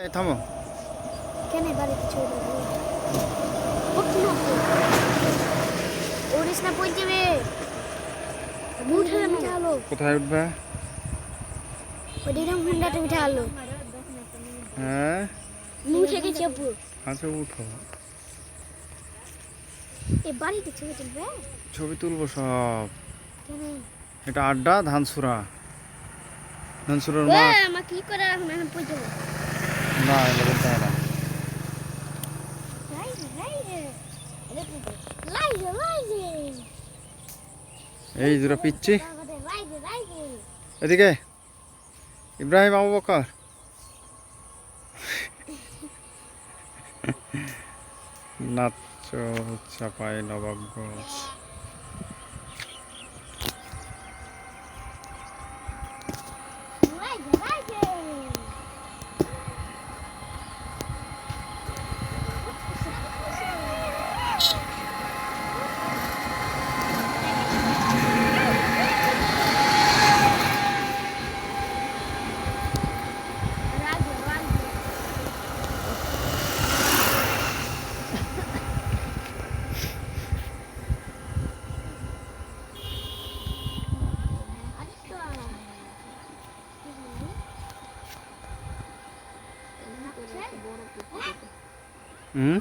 এই থামো। কেন বাড়ি কিছু ওড়িস না পড়ে যাবে। উঠে উঠালো কোথায় উঠবে? ওইদিকে হুন্ডাটা উঠালো। হ্যাঁ উঠে গেছে আপু। আচ্ছা উঠো, এ বাড়িতে ছবি তুলবে ছবি তুলবো সব। কেন? এটা আড্ডা ধানসুরা, ধানসুরার ও মাঠ। আমা কি করে এখন এখন পড়ে যাবে। না এটা বলতে হয় না। লাইরে লাইরে লাইরে লাইরে এই দুটো পিচ্ছি লাইরে লাইরে এদিকে। ইব্রাহিম আবু বকর, নাচ চাপাই নবাবগঞ্জ। লাইরে লাইরে হুম